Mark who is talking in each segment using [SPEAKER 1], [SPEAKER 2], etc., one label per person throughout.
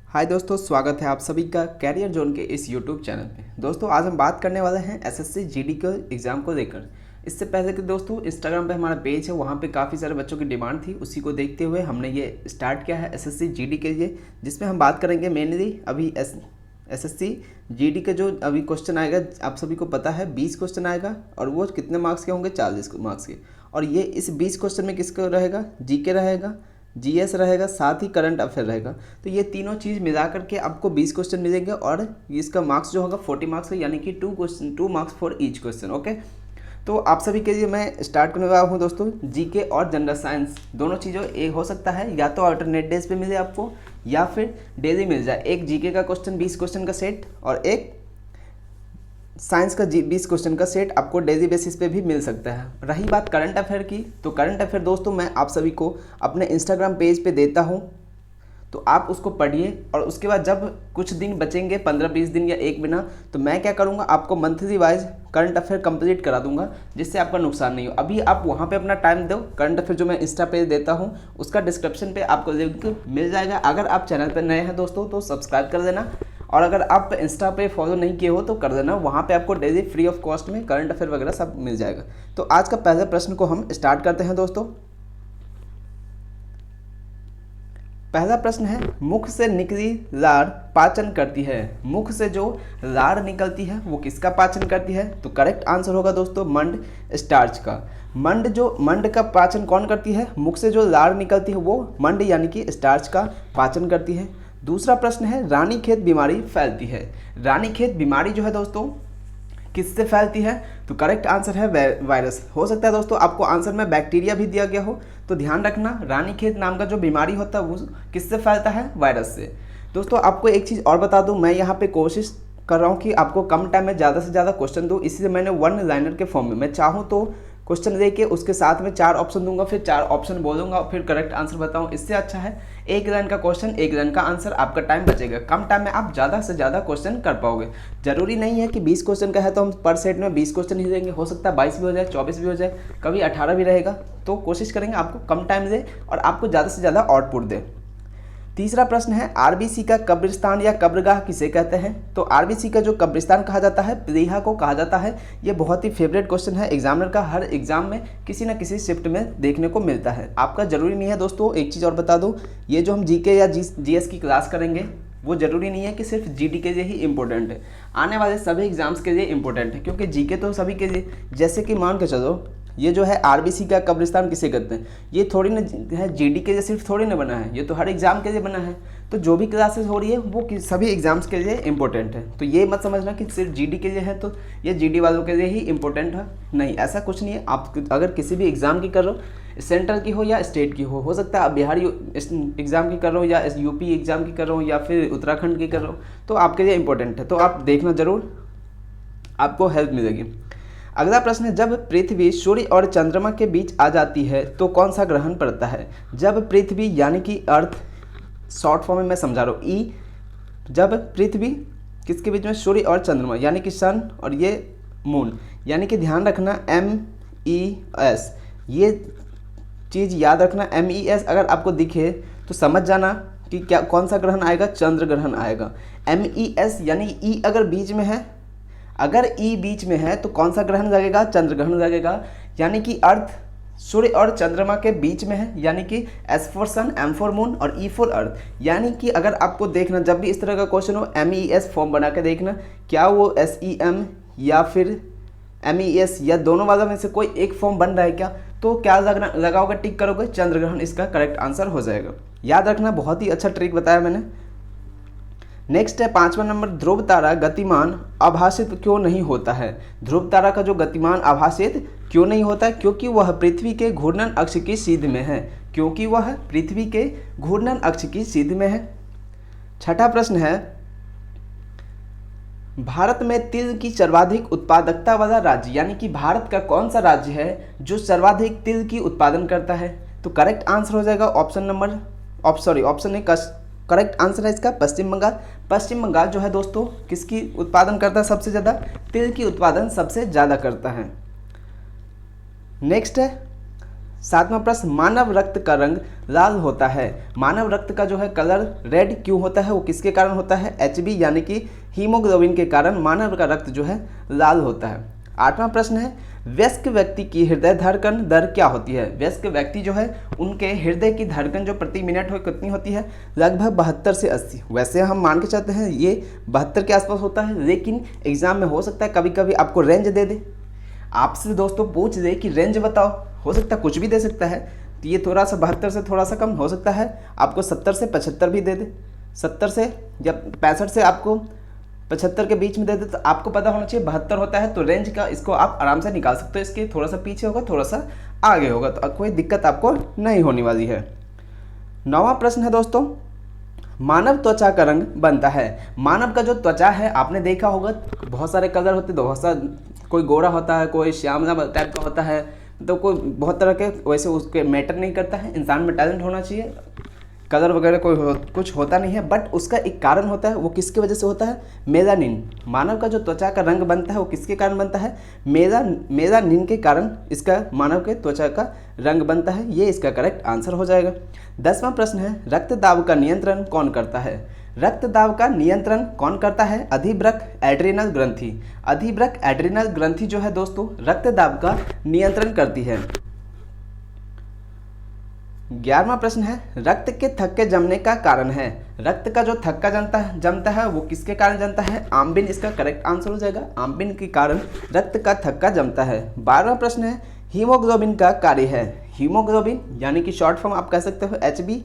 [SPEAKER 1] हाय दोस्तों, स्वागत है आप सभी का कैरियर जोन के इस यूट्यूब चैनल पे। दोस्तों आज हम बात करने वाले हैं एसएससी जीडी के एग्ज़ाम को लेकर। इससे पहले कि दोस्तों इंस्टाग्राम पे हमारा पेज है, वहाँ पे काफ़ी सारे बच्चों की डिमांड थी। उसी को देखते हुए हमने ये स्टार्ट किया है एसएससी जीडी के लिए, जिसमें हम बात करेंगे मेनली अभी एसएससी जीडी के जो अभी क्वेश्चन आएगा। आप सभी को पता है 20 क्वेश्चन आएगा और वो कितने मार्क्स के होंगे, 40 मार्क्स के। और ये इस 20 क्वेश्चन में किसका रहेगा, जीके रहेगा, जीएस रहेगा, साथ ही करंट अफेयर रहेगा। तो ये तीनों चीज़ मिला करके आपको 20 क्वेश्चन मिलेंगे और इसका मार्क्स जो होगा 40 मार्क्स का, यानी कि 2 marks for each question. Okay, तो आप सभी के लिए मैं स्टार्ट करने वाला हूँ दोस्तों। जीके और जनरल साइंस दोनों चीज़ों एक हो सकता है, या तो अल्टरनेट डेज पे मिले आपको या फिर डेली मिल जाए। एक जीके का क्वेश्चन 20 क्वेश्चन का सेट और एक साइंस का 20 क्वेश्चन का सेट आपको डेली बेसिस पे भी मिल सकता है। रही बात करंट अफेयर की, तो करंट अफेयर दोस्तों मैं आप सभी को अपने इंस्टाग्राम पेज पे देता हूँ, तो आप उसको पढ़िए। और उसके बाद जब कुछ दिन बचेंगे, 15-20 दिन या एक महीना, तो मैं क्या करूँगा, आपको monthly wise current affair complete करा दूंगा, जिससे आपका नुकसान नहीं हो। अभी आप वहाँ पे अपना टाइम दो। करंट अफेयर जो मैं इंस्टा पेज देता हूँ उसका डिस्क्रिप्शन पे आपको लिंक मिल जाएगा। अगर आप चैनल पर नए हैं दोस्तों तो सब्सक्राइब कर देना, और अगर आप इंस्टा पे फॉलो नहीं किए हो तो कर देना। वहाँ पे आपको डेली फ्री ऑफ कॉस्ट में करंट अफेयर वगैरह सब मिल जाएगा। तो आज का पहले प्रश्न को हम स्टार्ट करते हैं दोस्तों। पहला प्रश्न है, मुख से निकली लार पाचन करती है। मुख से जो लार निकलती है वो किसका पाचन करती है? तो करेक्ट आंसर होगा दोस्तों मंड स्टार्च का। मंड का पाचन कौन करती है? मुख से जो लार निकलती है वो मंड यानी कि स्टार्च का पाचन करती है। दूसरा प्रश्न है, रानीखेत बीमारी फैलती है। रानीखेत बीमारी जो है दोस्तों किससे फैलती है? तो करेक्ट आंसर है वायरस। हो सकता है दोस्तों आपको आंसर में बैक्टीरिया भी दिया गया हो, तो ध्यान रखना रानीखेत नाम का जो बीमारी होता है वो किससे फैलता है? वायरस से। दोस्तों आपको एक चीज़ और बता दूं, मैं यहाँ पे कोशिश कर रहा हूँ कि आपको कम टाइम में ज़्यादा से ज़्यादा क्वेश्चन दूँ, इसलिए मैंने वन लाइनर के फॉर्म में, मैं चाहूँ तो क्वेश्चन लेके उसके साथ में 4 ऑप्शन दूंगा, फिर 4 ऑप्शन बोलूंगा और फिर करेक्ट आंसर बताऊं। इससे अच्छा है एक लाइन का क्वेश्चन, एक लाइन का आंसर, आपका टाइम बचेगा। कम टाइम में आप ज़्यादा से ज़्यादा क्वेश्चन कर पाओगे। जरूरी नहीं है कि 20 क्वेश्चन का है तो हम पर सेट में 20 क्वेश्चन ही देंगे। हो सकता है 22 भी हो जाए, 24 भी हो जाए, कभी 18 भी रहेगा। तो कोशिश करेंगे आपको कम टाइम दे और आपको ज़्यादा से ज़्यादा आउटपुट दे। तीसरा प्रश्न है, आरबीसी का कब्रिस्तान या कब्रगाह किसे कहते हैं? तो आरबीसी का जो कब्रिस्तान कहा जाता है, प्लीहा को कहा जाता है। ये बहुत ही फेवरेट क्वेश्चन है, एग्जामिनर का हर एग्जाम में किसी न किसी शिफ्ट में देखने को मिलता है। आपका जरूरी नहीं है दोस्तों, एक चीज़ और बता दूं, ये जो हम जीके या जीएस की क्लास करेंगे वो जरूरी नहीं है कि सिर्फ जीडी के लिए ही इंपॉर्टेंट है, आने वाले सभी एग्जाम्स के लिए इंपॉर्टेंट है। क्योंकि जीके तो सभी के लिए, जैसे कि मान के चलो ये जो है आरबीसी का कब्रिस्तान किसे कहते हैं, ये थोड़ी ना है जीडी के लिए सिर्फ थोड़ी ना बना है, ये तो हर एग्जाम के लिए बना है। तो जो भी क्लासेस हो रही है वो सभी एग्जाम्स के लिए इंपॉर्टेंट है। तो ये मत समझना कि सिर्फ जीडी के लिए है तो ये जीडी वालों के लिए ही इंपॉर्टेंट है, नहीं, ऐसा कुछ नहीं है। आप अगर किसी भी एग्ज़ाम की कर रहे हो, सेंट्रल की हो या स्टेट की हो सकता है आप बिहारी एग्ज़ाम की कर रहे हो या यूपी एग्ज़ाम की कर रहे हो या फिर उत्तराखंड की कर रहे हो, तो आपके लिए इंपॉर्टेंट है। तो आप देखना ज़रूर, आपको हेल्प मिलेगी। अगला प्रश्न है, जब पृथ्वी सूर्य और चंद्रमा के बीच आ जाती है तो कौन सा ग्रहण पड़ता है? जब पृथ्वी यानी कि अर्थ, शॉर्ट फॉर्म में मैं समझा रहा हूँ, ई, जब पृथ्वी किसके बीच में? सूर्य और चंद्रमा यानी कि सन और ये मून, यानी कि ध्यान रखना MES, ये चीज़ याद रखना। MES अगर आपको दिखे तो समझ जाना कि क्या कौन सा ग्रहण आएगा, चंद्र ग्रहण आएगा। MES यानी ई अगर बीच में है, अगर ई बीच में है तो कौन सा ग्रहण लगेगा? चंद्र ग्रहण लगेगा। यानी कि अर्थ सूर्य और चंद्रमा के बीच में है, यानी कि S for son, M for moon और E फॉर अर्थ। यानी कि अगर आपको देखना, जब भी इस तरह का क्वेश्चन हो, MES फॉर्म बना के देखना, क्या वो SEM या फिर MES या दोनों वालों में से कोई एक फॉर्म बन रहा है क्या? तो क्या लगाओगे, टिक करोगे, चंद्र ग्रहण इसका करेक्ट आंसर हो जाएगा। याद रखना, बहुत ही अच्छा ट्रिक बताया मैंने। नेक्स्ट है 5वां नंबर, ध्रुव तारा गतिमान आभासित क्यों नहीं होता है? ध्रुव तारा का जो गतिमान आभासित क्यों नहीं होता है? क्योंकि वह पृथ्वी के घूर्णन अक्ष की सीध में है। क्योंकि वह पृथ्वी के घूर्णन अक्ष की सीध में है। छठा प्रश्न है, भारत में तिल की सर्वाधिक उत्पादकता वाला राज्य, यानी कि भारत का कौन सा राज्य है जो सर्वाधिक तिल की उत्पादन करता है? तो करेक्ट आंसर हो जाएगा ऑप्शन ए, करेक्ट आंसर है इसका पश्चिम बंगाल। पश्चिम बंगाल जो है दोस्तों किसकी उत्पादन करता है सबसे ज़्यादा? तिल की उत्पादन सबसे ज़्यादा करता है। नेक्स्ट है 7वां प्रश्न, मानव रक्त का रंग लाल होता है। मानव रक्त का जो है कलर रेड क्यों होता है, वो किसके कारण होता है? HB यानी कि हीमोग्लोबिन के कारण मानव का रक्त जो है लाल होता है। 8वां प्रश्न है, वयस्क व्यक्ति की हृदय धड़कन दर क्या होती है? वयस्क व्यक्ति जो है उनके हृदय की धड़कन जो प्रति मिनट हो कितनी होती है? लगभग 72 से 80। वैसे हम मान के चलते हैं ये 72 के आसपास होता है, लेकिन एग्जाम में हो सकता है कभी कभी आपको रेंज दे दे, आपसे दोस्तों पूछ दे कि रेंज बताओ, हो सकता है कुछ भी दे सकता है। तो ये थोड़ा सा 72 से थोड़ा सा कम हो सकता है, आपको 70 से 75 भी दे दे, 70 से या 65 से आपको 75 के बीच में दे दे, तो आपको पता होना चाहिए 72 होता है। तो रेंज का इसको आप आराम से निकाल सकते हो, इसके थोड़ा सा पीछे होगा थोड़ा सा आगे होगा, तो कोई दिक्कत आपको नहीं होने वाली है। 9वां प्रश्न है दोस्तों, मानव त्वचा का रंग बनता है। मानव का जो त्वचा है आपने देखा होगा बहुत सारे कलर होते हैं, बहुत सा कोई गोरा होता है, कोई श्यामला टाइप का होता है, तो कोई बहुत तरह के, वैसे उसके मैटर नहीं करता है, इंसान में टैलेंट होना चाहिए, कलर वगैरह कुछ होता नहीं है, बट उसका एक कारण होता है। वो किसकी वजह से होता है? मेलानिन। मानव का जो त्वचा का रंग बनता है वो किसके कारण बनता है? मेलानिन के कारण इसका मानव के त्वचा का रंग बनता है। ये इसका करेक्ट आंसर हो जाएगा। 10वां प्रश्न है, रक्त दाब का नियंत्रण कौन करता है? रक्त दाब का नियंत्रण कौन करता है? अधिवृक्क एड्रिनल ग्रंथि। अधिवृक्क एड्रिनल ग्रंथि जो है दोस्तों रक्त दाब का नियंत्रण करती है। 11वां प्रश्न है, रक्त के थक्के जमने का कारण है। रक्त का जो थक्का जमता है वो किसके कारण जमता है? आम्बिन इसका करेक्ट आंसर हो जाएगा। आम्बिन के कारण रक्त का थक्का जमता है। 12वां प्रश्न है, हीमोग्लोबिन का कार्य है। हीमोग्लोबिन यानी कि शॉर्ट फॉर्म आप कह सकते हो HB।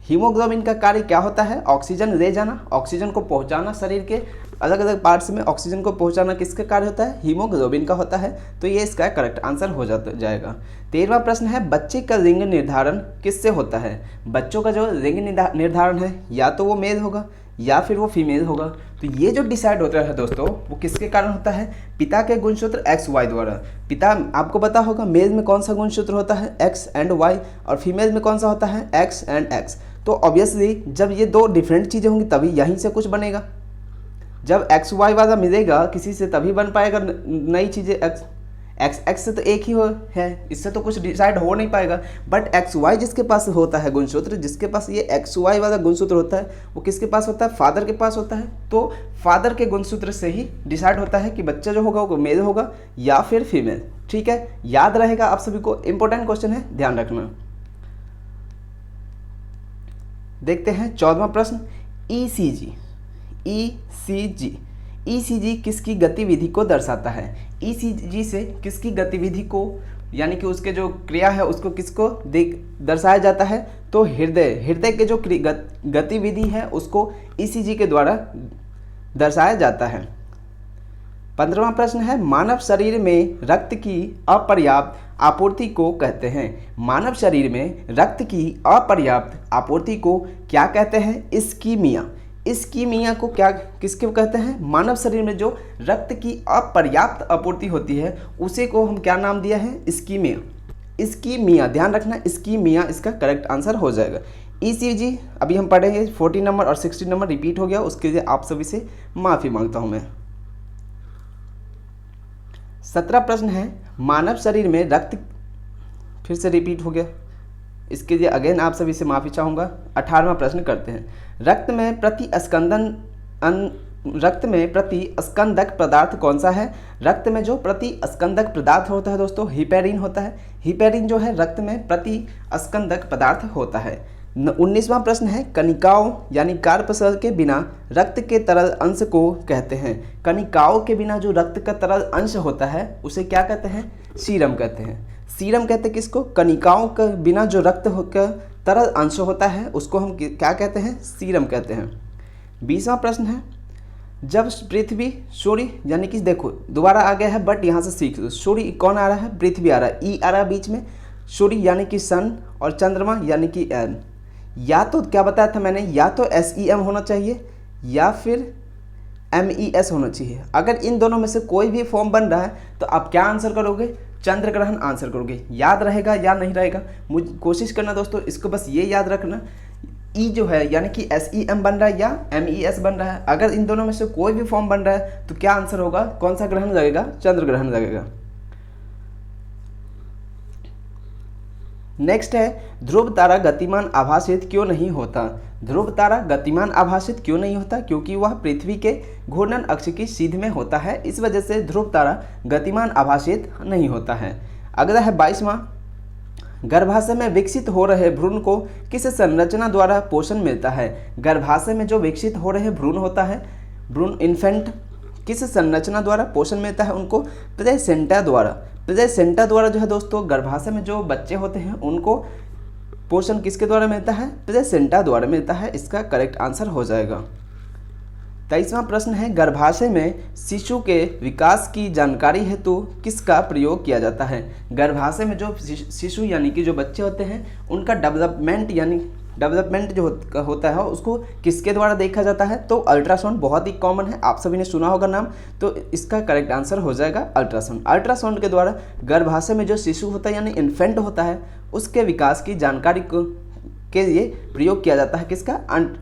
[SPEAKER 1] हीमोग्लोबिन का कार्य क्या होता है? ऑक्सीजन ले जाना, ऑक्सीजन को पहुंचाना, शरीर के अलग अलग पार्ट्स में ऑक्सीजन को पहुंचाना किसका कार्य होता है? हीमोग्लोबिन का होता है। तो ये इसका करेक्ट आंसर हो जाएगा। 13वां प्रश्न है, बच्चे का लिंग निर्धारण किससे होता है? बच्चों का जो लिंग निर्धारण है या तो वो मेल होगा या फिर वो फीमेल होगा। तो ये जो डिसाइड होता है दोस्तों वो किसके कारण होता है? पिता के गुणसूत्र XY द्वारा। पिता आपको पता होगा मेल में कौन सा गुणसूत्र होता है? X एंड Y, और फीमेल में कौन सा होता है? X and X। तो ऑब्वियसली जब ये दो डिफरेंट चीज़ें होंगी तभी यहीं से कुछ बनेगा। जब XY वाला मिलेगा किसी से तभी बन पाएगा नई चीज़ें। X से तो एक ही है, इससे तो कुछ डिसाइड हो नहीं पाएगा। बट XY जिसके पास होता है गुणसूत्र, जिसके पास ये XY वाला गुणसूत्र होता है वो किसके पास होता है? फादर के पास होता है। तो फादर के गुणसूत्र से ही डिसाइड होता है कि बच्चा जो होगा वो मेल होगा या फिर फीमेल। ठीक है, याद रहेगा आप सभी को, इंपॉर्टेंट क्वेश्चन है, ध्यान रखना। देखते हैं 14वां प्रश्न, ECG। ECG किसकी गतिविधि को दर्शाता है? ECG से किसकी गतिविधि को यानी कि उसके जो क्रिया है उसको किसको दर्शाया जाता है? तो हृदय के जो गतिविधि है उसको ECG के द्वारा दर्शाया जाता है। 15वां प्रश्न है, मानव शरीर में रक्त की अपर्याप्त आपूर्ति को कहते हैं। मानव शरीर में रक्त की अपर्याप्त आपूर्ति को क्या कहते हैं? इस्कीमिया। इस्कीमिया को क्या किसके कहते हैं? मानव शरीर में जो रक्त की अपर्याप्त आपूर्ति होती है उसे को हम क्या नाम दिया है? इस्कीमिया। इस्कीमिया, ध्यान रखना, इस्कीमिया इसका करेक्ट आंसर हो जाएगा। ECG अभी हम पढ़ेंगे, 40 नंबर और 60 नंबर रिपीट हो गया, उसके लिए आप सभी से माफ़ी मांगता हूँ मैं। 17 प्रश्न है, मानव शरीर में रक्त, फिर से रिपीट हो गया, इसके लिए अगेन आप सभी से माफ़ी चाहूँगा। 18वां प्रश्न करते हैं, रक्त में प्रतिस्कंदक पदार्थ कौन सा है? रक्त में जो प्रतिस्कंदक पदार्थ होता है दोस्तों हिपेरिन होता है। हिपेरिन जो है रक्त में प्रतिस्कंदक पदार्थ होता है। 19वां प्रश्न है, कनिकाओं यानी कार्पसल के बिना रक्त के तरल अंश को कहते हैं। कनिकाओं के बिना जो रक्त का तरल अंश होता है उसे क्या कहते हैं? सीरम कहते हैं। सीरम कहते हैं किसको? कनिकाओं के बिना जो रक्त का तरल अंश होता है उसको हम क्या कहते हैं? सीरम कहते हैं। 20वां प्रश्न है, जब पृथ्वी सूर्य यानी कि देखो दोबारा आ गया है बट यहाँ से सीख लो, सूर्य कौन आ रहा है? पृथ्वी आ रहा है, ई आ रहा है बीच में, सूर्य यानी कि सन और चंद्रमा यानी कि एन। या तो क्या बताया था मैंने, या तो SEM होना चाहिए या फिर MES होना चाहिए। अगर इन दोनों में से कोई भी फॉर्म बन रहा है तो आप क्या आंसर करोगे? चंद्र ग्रहण आंसर करोगे। याद रहेगा या नहीं रहेगा मुझे कोशिश करना दोस्तों, इसको बस ये याद रखना, ई जो है यानी कि SEM बन रहा है या MES बन रहा है। अगर इन दोनों में से कोई भी फॉर्म बन रहा है तो क्या आंसर होगा? कौन सा ग्रहण लगेगा? चंद्र ग्रहण लगेगा। नेक्स्ट है ध्रुव तारा गतिमान आभासित क्यों नहीं होता। ध्रुव तारा गतिमान आभासित क्यों नहीं होता, क्योंकि वह पृथ्वी के घूर्णन अक्ष की सीध में होता है, इस वजह से ध्रुव तारा गतिमान आभासित नहीं होता है। अगला है 22वां, गर्भाशय में विकसित हो रहे भ्रूण को किस संरचना द्वारा पोषण मिलता है। गर्भाशय में जो विकसित हो रहे भ्रूण होता है, भ्रूण इन्फेंट, किस संरचना द्वारा पोषण मिलता है उनको, प्लेसेंटा द्वारा। प्लेसेंटा द्वारा जो है दोस्तों गर्भाशय में जो बच्चे होते हैं उनको पोषण किसके द्वारा मिलता है, प्लेसेंटा द्वारा मिलता है। इसका करेक्ट आंसर हो जाएगा। 23वां प्रश्न है गर्भाशय में शिशु के विकास की जानकारी हेतु किसका प्रयोग किया जाता है। गर्भाशय में जो शिशु यानी कि जो बच्चे होते हैं उनका डेवलपमेंट जो होता है उसको किसके द्वारा देखा जाता है, तो अल्ट्रासाउंड बहुत ही कॉमन है, आप सभी ने सुना होगा नाम, तो इसका करेक्ट आंसर हो जाएगा अल्ट्रासाउंड। अल्ट्रासाउंड के द्वारा गर्भाशय में जो शिशु होता है यानी इन्फेंट होता है उसके विकास की जानकारी के लिए प्रयोग किया जाता है किसका,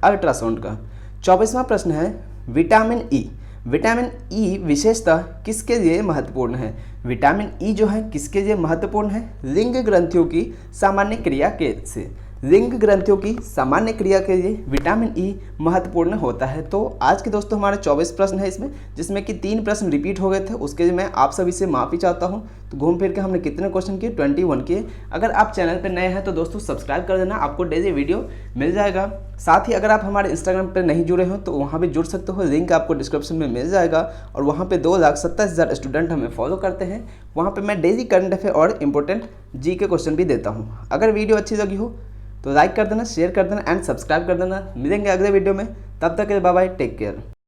[SPEAKER 1] अल्ट्रासाउंड का। 24वां प्रश्न है विटामिन ई। विटामिन ई विशेषतः किसके लिए महत्वपूर्ण है। विटामिन ई जो है किसके लिए महत्वपूर्ण है, लिंग ग्रंथियों की सामान्य क्रिया के से। लिंग ग्रंथियों की सामान्य क्रिया के लिए विटामिन ई महत्वपूर्ण होता है। तो आज के दोस्तों हमारे 24 प्रश्न है इसमें, जिसमें कि 3 प्रश्न रिपीट हो गए थे, उसके लिए मैं आप सभी से माफ़ी चाहता हूं। तो घूम फिर के हमने कितने क्वेश्चन किए, 21 किए। अगर आप चैनल पर नए हैं तो दोस्तों सब्सक्राइब कर देना, आपको डेली वीडियो मिल जाएगा। साथ ही अगर आप हमारे इंस्टाग्राम पर नहीं जुड़े हो तो वहाँ भी जुड़ सकते हो, लिंक आपको डिस्क्रिप्शन में मिल जाएगा। और वहाँ पर 2,27,000 स्टूडेंट हमें फॉलो करते हैं। वहाँ पर मैं डेली करंट अफेयर और इंपॉर्टेंट जी के क्वेश्चन भी देता हूँ। अगर वीडियो अच्छी लगी हो तो लाइक कर देना, शेयर कर देना एंड सब्सक्राइब कर देना। मिलेंगे अगले वीडियो में, तब तक के लिए बाय बाय, टेक केयर।